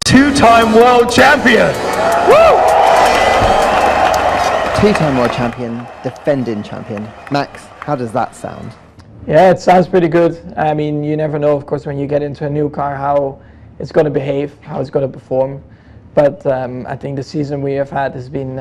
Two-time world champion. Woo! Two-time world champion, defending champion. Max, how does that sound? Yeah, it sounds pretty good. I mean, you never know, of course, when you get into a new car, how it's going to behave, how it's going to perform. But I think the season we have had has been,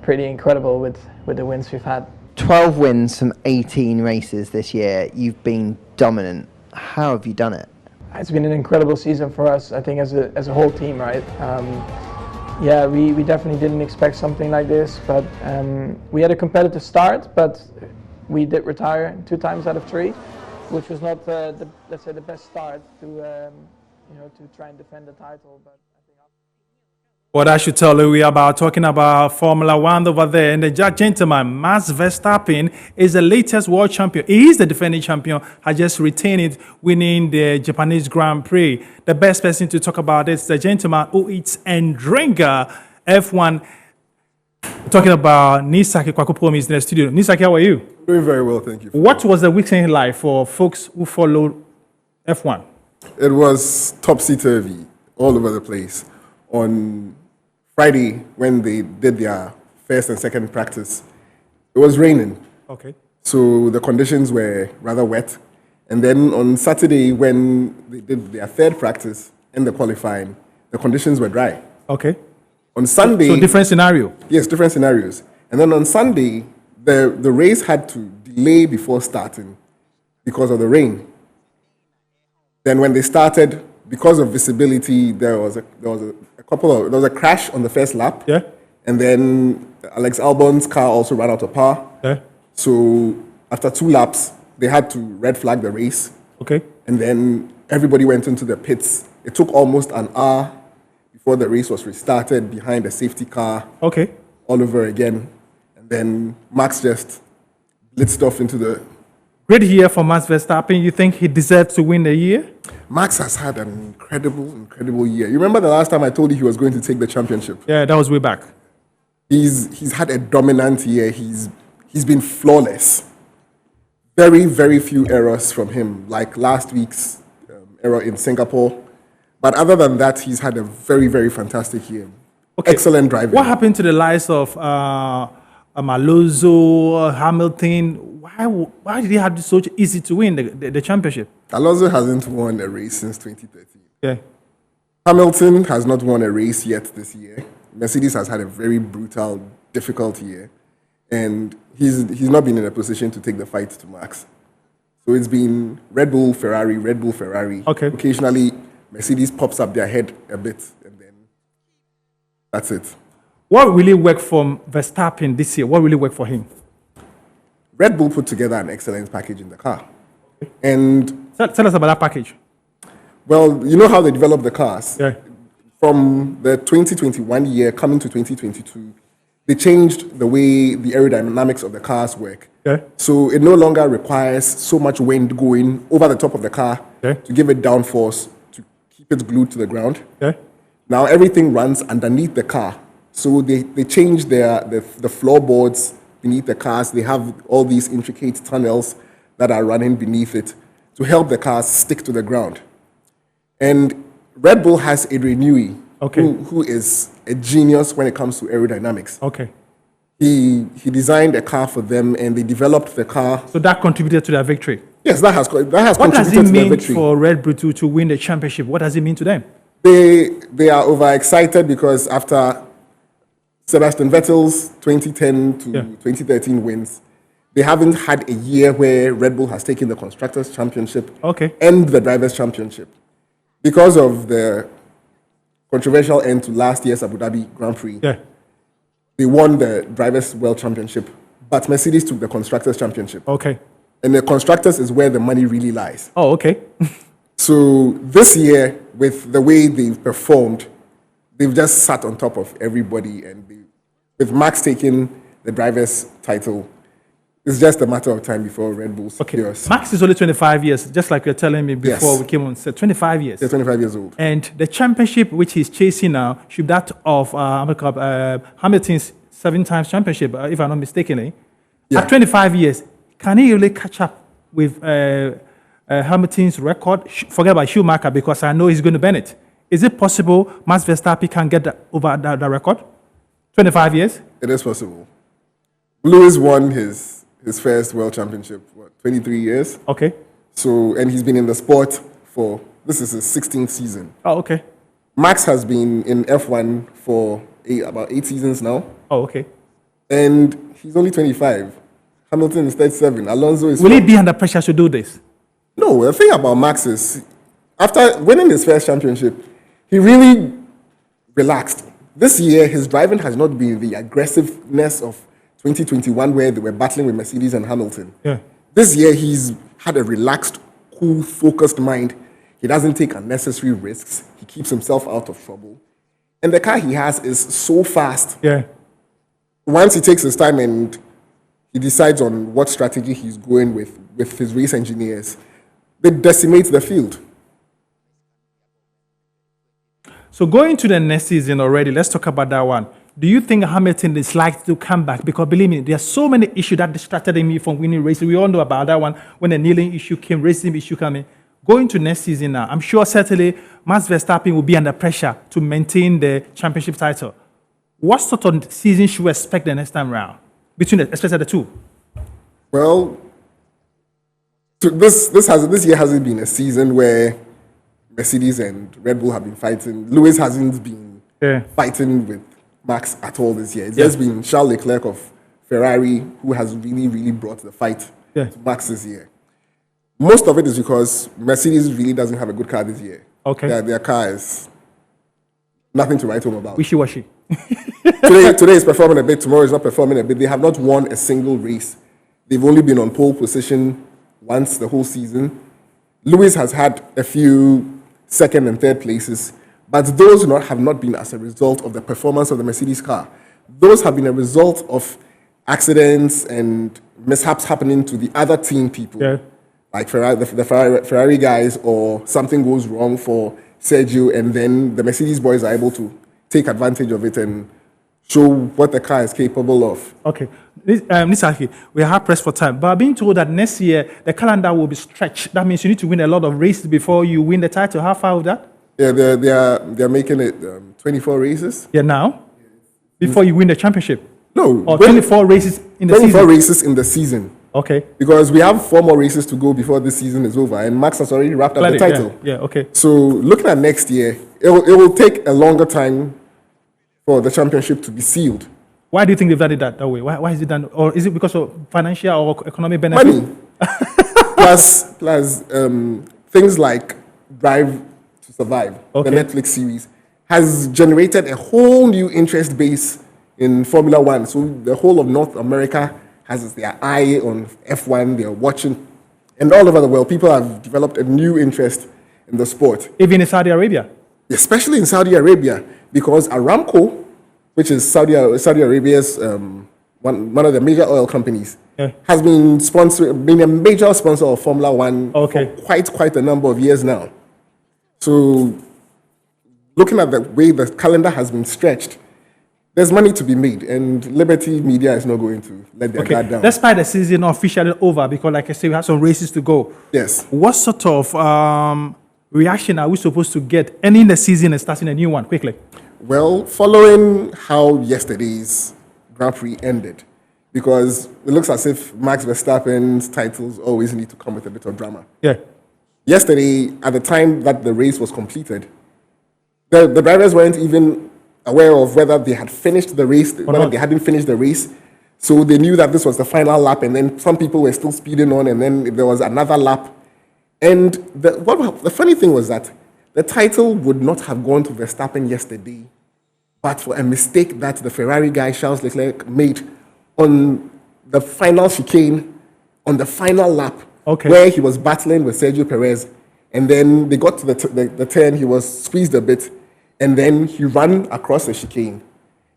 pretty incredible with the wins we've had. 12 wins from 18 races this year. You've been dominant. How have you done it? It's been an incredible season for us, I think, as a whole team, right? We definitely didn't expect something like this, but we had a competitive start, but we did retire 2 times out of 3, which was not the best start to try and defend the title. But I think what I should tell you, we are about talking about Formula One over there, and the gentleman, Max Verstappen, is the latest world champion. He is the defending champion, has just retained it, winning the Japanese Grand Prix. The best person to talk about it is the gentleman who eats and drinks F1. We're talking about Nii Saki Kwakupomi is in the studio. Nii Saki, how are you? Doing very well, thank you. What was the weekend like for folks who follow F1? It was topsy-turvy, all over the place. On Friday, when they did their first and second practice, it was raining. Okay. So the conditions were rather wet. And then on Saturday, when they did their third practice and the qualifying, the conditions were dry. Okay. On Sunday... So different scenario? Yes, different scenarios. And then on Sunday, the race had to delay before starting because of the rain. Then when they started, because of visibility, there was a crash on the first lap. Yeah. And then Alex Albon's car also ran out of power. Yeah. So after 2 laps, they had to red flag the race. Okay. And then everybody went into the pits. It took almost an hour before the race was restarted behind a safety car. Okay. All over again. And then Max just blitzed off into the... Great year for Max Verstappen. You think he deserves to win the year? Max has had an incredible year. You remember the last time I told you he was going to take the championship? Yeah, that was way back. He's had a dominant year. He's been flawless. Very, very few errors from him, like last week's error in Singapore. But other than that, he's had a very, very fantastic year. Okay. Excellent driving. What happened to the likes of Alonso, Hamilton? Why did he have it so easy to win the championship? Alonso hasn't won a race since 2013. Yeah. Hamilton has not won a race yet this year. Mercedes has had a very brutal, difficult year. And he's not been in a position to take the fight to Max. So it's been Red Bull, Ferrari. Okay. Occasionally, Mercedes pops up their head a bit, and then that's it. What really worked for Verstappen this year? What really worked for him? Red Bull put together an excellent package in the car. And tell us about that package. Well, you know how they develop the cars? Yeah. From the 2021 year coming to 2022, they changed the way the aerodynamics of the cars work. Yeah. So it no longer requires so much wind going over the top of the car to give it downforce to keep it glued to the ground. Yeah. Now everything runs underneath the car. So they changed the floorboards beneath the cars. They have all these intricate tunnels that are running beneath it to help the cars stick to the ground. And Red Bull has Adrian Newey, who is a genius when it comes to aerodynamics. Okay. He designed a car for them, and they developed the car. So that contributed to their victory? Yes, that has contributed to their victory. What does it mean for Red Bull to win the championship? What does it mean to them? They are overexcited because after Sebastian Vettel's 2010 to 2013 wins, they haven't had a year where Red Bull has taken the Constructors' Championship and the Drivers' Championship. Because of the controversial end to last year's Abu Dhabi Grand Prix, they won the Drivers' World Championship, but Mercedes took the Constructors' Championship. Okay. And the Constructors is where the money really lies. Oh, okay. So this year, with the way they've performed, they've just sat on top of everybody. And with Max taking the driver's title, It's just a matter of time before Red Bull Okay. secures. Max is only 25 years, just like you're telling me before Yes. we came on set. 25 years. They're 25 years old. And the championship which he's chasing now should be that of Hamilton's 7 times championship, if I'm not mistaken. Yeah. At 25 years, can he really catch up with Hamilton's record? Forget about Schumacher because I know he's going to bend it. Is it possible Max Verstappen can get over that record? 25 years? It is possible. Lewis won his first world championship, 23 years? Okay. So, and he's been in the sport for, this is his 16th season. Oh, okay. Max has been in F1 for about 8 seasons now, Oh, okay. and he's only 25. Hamilton is 37. Alonso is... Will he be under pressure to do this? No, the thing about Max is, after winning his first championship, he really relaxed. This year, his driving has not been the aggressiveness of 2021, where they were battling with Mercedes and Hamilton. Yeah. This year, he's had a relaxed, cool, focused mind. He doesn't take unnecessary risks. He keeps himself out of trouble. And the car he has is so fast. Yeah. Once he takes his time and he decides on what strategy he's going with his race engineers, they decimate the field. So going to the next season already, let's talk about that one. Do you think Hamilton is likely to come back? Because believe me, there are so many issues that distracted him from winning races. We all know about that one. When the kneeling issue came, racism issue coming. Going to next season now, I'm sure certainly Max Verstappen will be under pressure to maintain the championship title. What sort of season should we expect the next time round? Especially the two? Well, this year hasn't been a season where Mercedes and Red Bull have been fighting. Lewis hasn't been fighting with Max at all this year. It's just been Charles Leclerc of Ferrari who has really, really brought the fight to Max this year. Most of it is because Mercedes really doesn't have a good car this year. Okay. Their car is nothing to write home about. Wishy-washy. Today is performing a bit, tomorrow is not performing a bit. They have not won a single race. They've only been on pole position once the whole season. Lewis has had a few second and third places, but those have not been as a result of the performance of the Mercedes car. Those have been a result of accidents and mishaps happening to the other team people, like the Ferrari guys, or something goes wrong for Sergio, and then the Mercedes boys are able to take advantage of it and show what the car is capable of. Okay. Nii Saki, we are pressed for time, but I've been told that next year the calendar will be stretched. That means you need to win a lot of races before you win the title. How far with that? Yeah, they're making it 24 races. Yeah, now? Before you win the championship? No. Or 24 races in the 24 season? races in the season. Okay. Because we have 4 more races to go before this season is over, and Max has already wrapped up the title. Yeah, okay. So looking at next year, it will take a longer time for the championship to be sealed. Why do you think they've done it that way? Why is it done? Or is it because of financial or economic benefit? Money. plus things like Drive to Survive, the Netflix series, has generated a whole new interest base in Formula One. So the whole of North America has their eye on F1, they're watching. And all over the world, people have developed a new interest in the sport. Even in Saudi Arabia? Especially in Saudi Arabia, because Aramco, which is Saudi Arabia's one of the major oil companies, has been a major sponsor of Formula One for quite a number of years now. So looking at the way the calendar has been stretched, there's money to be made, and Liberty Media is not going to let their guard down. Despite the season officially over, because like I said, we have some races to go. Yes. What sort of reaction are we supposed to get ending the season and starting a new one quickly? Well, following how yesterday's Grand Prix ended, because it looks as if Max Verstappen's titles always need to come with a bit of drama. Yeah. Yesterday, at the time that the race was completed, the drivers weren't even aware of whether they had finished the race, whether they hadn't finished the race. So they knew that this was the final lap, and then some people were still speeding on, and then there was another lap. And the funny thing was that the title would not have gone to Verstappen yesterday, but for a mistake that the Ferrari guy, Charles Leclerc, made on the final chicane, on the final lap, where he was battling with Sergio Perez. And then they got to the turn, he was squeezed a bit, and then he ran across the chicane.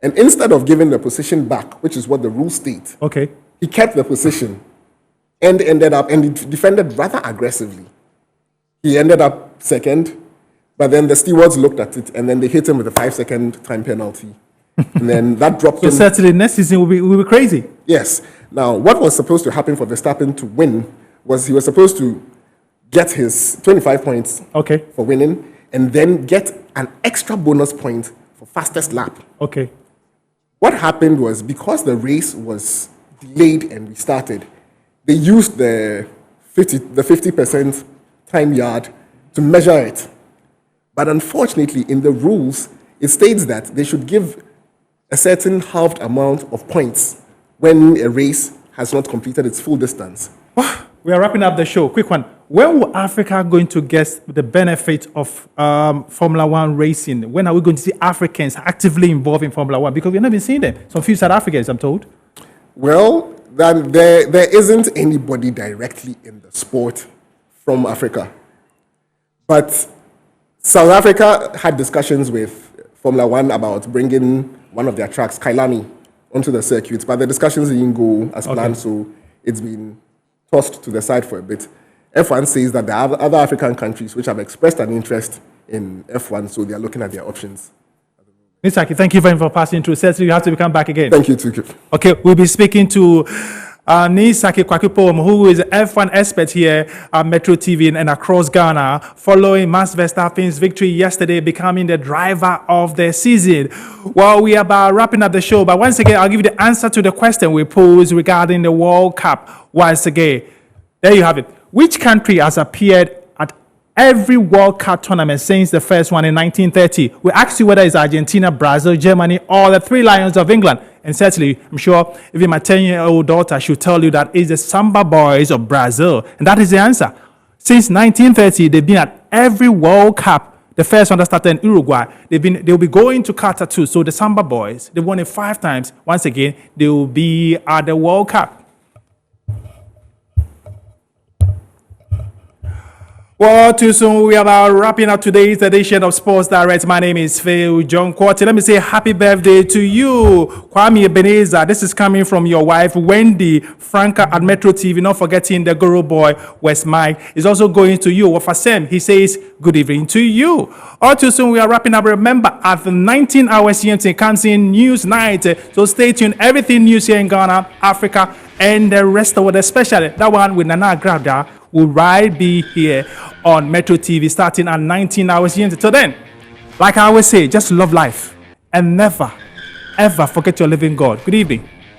And instead of giving the position back, which is what the rules state, He kept the position and he defended rather aggressively. He ended up second, but then the stewards looked at it and then they hit him with a 5-second time penalty. And then that dropped him. So certainly next season will be crazy. Yes. Now, what was supposed to happen for Verstappen to win was he was supposed to get his 25 points for winning and then get an extra bonus point for fastest lap. Okay. What happened was because the race was delayed and restarted, they used the 50% time yard to measure it. But unfortunately, in the rules, it states that they should give a certain halved amount of points when a race has not completed its full distance. We are wrapping up the show. Quick one. When will Africa going to get the benefit of Formula One racing? When are we going to see Africans actively involved in Formula One? Because we've not been seeing them. Some few South Africans, I'm told. Well, then there isn't anybody directly in the sport from Africa. But South Africa had discussions with Formula One about bringing one of their tracks, Kailani, onto the circuit. But the discussions didn't go as planned, so it's been tossed to the side for a bit. F1 says that there are other African countries which have expressed an interest in F1, so they are looking at their options. Nii Saki, thank you very much for passing through. Certainly, you have to come back again. Thank you, too. Okay, we'll be speaking to Nii Saki Kwakupom, who is an F1 expert here at Metro TV and across Ghana, following Max Verstappen's victory yesterday, becoming the driver of the season. Well, we are about wrapping up the show, but once again, I'll give you the answer to the question we posed regarding the World Cup. Once again, there you have it. Which country has appeared at every World Cup tournament since the first one in 1930? We asked you whether it's Argentina, Brazil, Germany, or the Three Lions of England. And certainly, I'm sure even my 10-year-old daughter should tell you that it's the Samba Boys of Brazil. And that is the answer. Since 1930, they've been at every World Cup. The first one that started in Uruguay. They'll be going to Qatar too. So the Samba Boys, they've won it 5 times. Once again, they will be at the World Cup. Well, too soon, we are about wrapping up today's edition of Sports Direct. My name is Phil John Quarty. Let me say happy birthday to you, Kwame Ebenezer. This is coming from your wife, Wendy Franca at Metro TV. Not forgetting the Guru Boy, West Mike. Is also going to you, Wafasem. He says, good evening to you. All too soon, we are wrapping up. Remember, at the 19 hours GMT comes in News Night. So stay tuned. Everything news here in Ghana, Africa, and the rest of the world, especially that one with Nana Grada, will right be here on Metro TV starting at 19 hours GMT. Till then, like I always say, just love life and never, ever forget your living God. Good evening.